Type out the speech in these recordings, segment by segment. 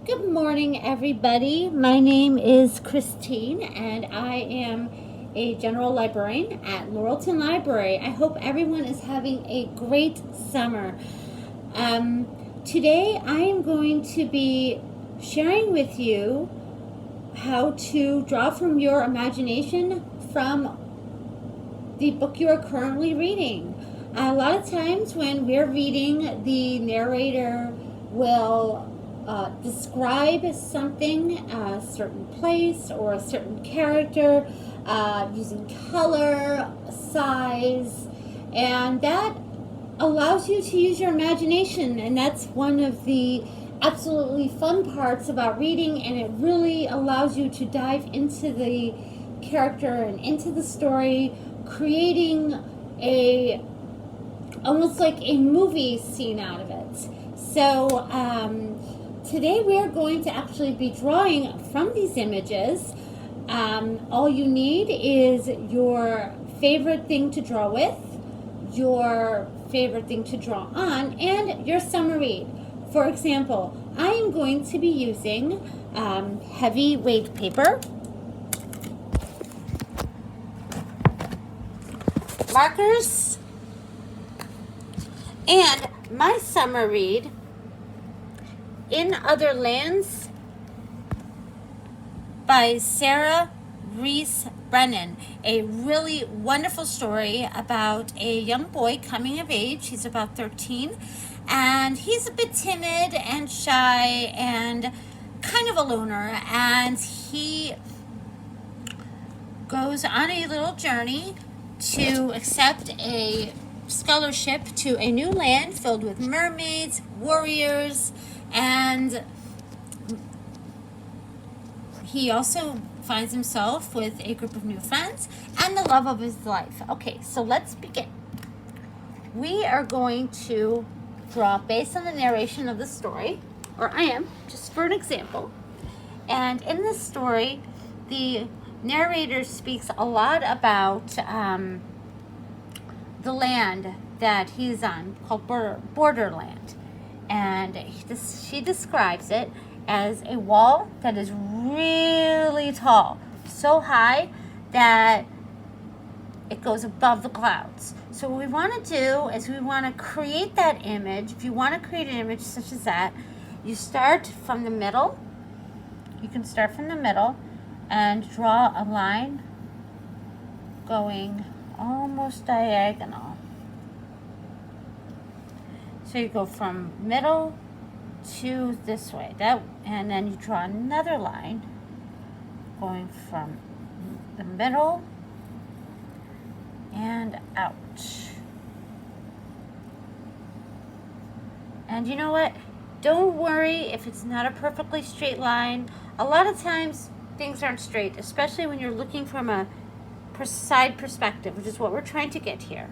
Good morning, everybody. My name is Christine, and I am a general librarian at Laurelton Library. I hope everyone is having a great summer. Today, I am going to be sharing with you how to draw from your imagination from the book you are currently reading. A lot of times, when we're reading, the narrator will describe something, a certain place or a certain character, using color, size, and that allows you to use your imagination. And that's one of the absolutely fun parts about reading, and it really allows you to dive into the character and into the story, creating a almost like a movie scene out of it. So today we're going to actually be drawing from these images. All you need is your favorite thing to draw with, your favorite thing to draw on, and your summer read. For example, I am going to be using heavy weight paper, markers, and my summer read, In Other Lands by Sarah Rees Brennan. A really wonderful story about a young boy coming of age. He's about 13, and he's a bit timid and shy and kind of a loner, and he goes on a little journey to accept a scholarship to a new land filled with mermaids, warriors, and he also finds himself with a group of new friends and the love of his life. Okay, so let's begin. We are going to draw based on the narration of the story, or I am, just for an example. And in this story, the narrator speaks a lot about the land that he's on, called Borderland. And she describes it as a wall that is really tall, so high that it goes above the clouds. So what we want to do is we want to create that image. If you want to create an image such as that, you start from the middle. You can start from the middle and draw a line going almost diagonal. So you go from middle to this way, and then you draw another line going from the middle and out. And you know what? Don't worry if it's not a perfectly straight line. A lot of times things aren't straight, especially when you're looking from a side perspective, which is what we're trying to get here.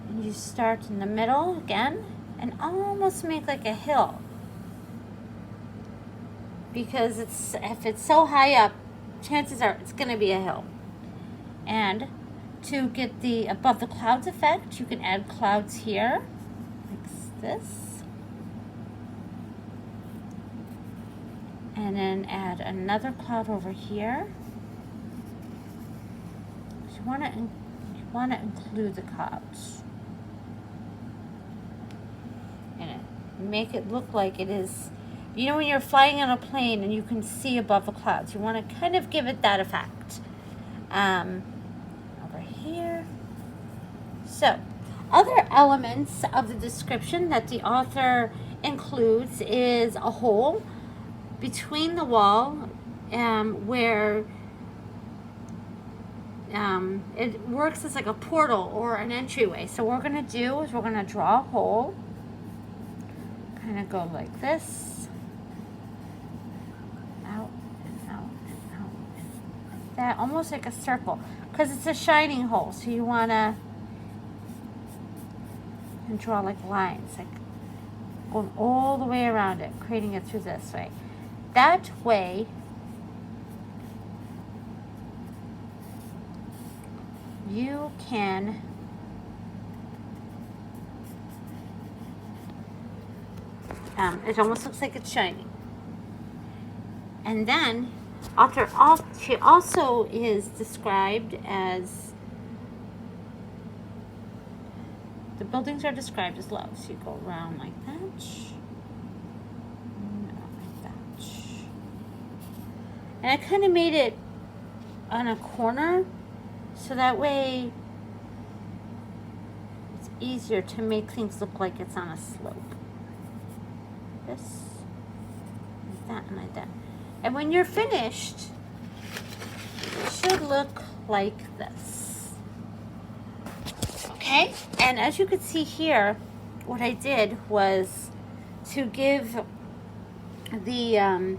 And you start in the middle again and almost make like a hill, because if it's so high up, chances are it's going to be a hill. And to get the above the clouds effect, you can add clouds here like this, and then add another cloud over here. So you want to include the clouds and make it look like it is, you know, when you're flying on a plane and you can see above the clouds. You want to kind of give it that effect. Over here. So, other elements of the description that the author includes is a hole between the wall, where it works as like a portal or an entryway. So what we're going to do is we're going to draw a hole, kind of go like this, out and out and out, like that, almost like a circle, because it's a shining hole. So you want to draw like lines, like going all the way around it, creating it through this way. That way you can It almost looks like it's shining. And then, she also is described as, the buildings are described as low. So you go around like that. Like that. And I kind of made it on a corner, so that way it's easier to make things look like it's on a slope. This, like that, and like that. And when you're finished, it should look like this. Okay? And as you can see here, what I did was to give the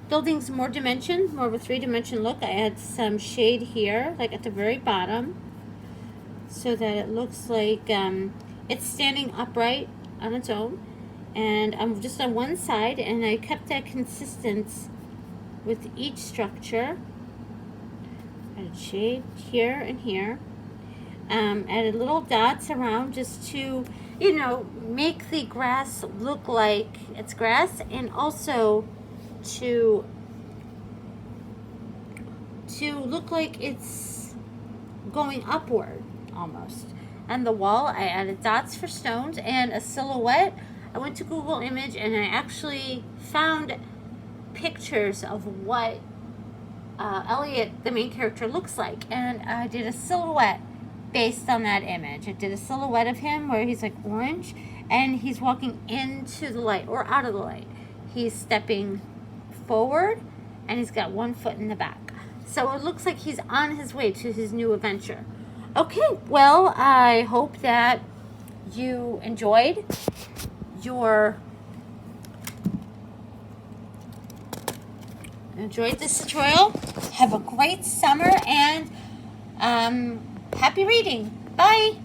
buildings more dimension, more of a 3-dimension look. I add some shade here, like at the very bottom, so that it looks like it's standing upright on its own. And I'm just on one side, and I kept that consistent with each structure. Added shade here and here. Added little dots around just to, you know, make the grass look like it's grass, and also to look like it's going upward almost. And the wall, I added dots for stones and a silhouette. I went to Google Image and I actually found pictures of what Elliot, the main character, looks like, and I did a silhouette based on that image. I did a silhouette of him where he's like orange and he's walking into the light or out of the light. He's stepping forward and he's got one foot in the back. So it looks like he's on his way to his new adventure. Okay, well, I hope that you enjoyed this tutorial. Have a great summer and happy reading. Bye.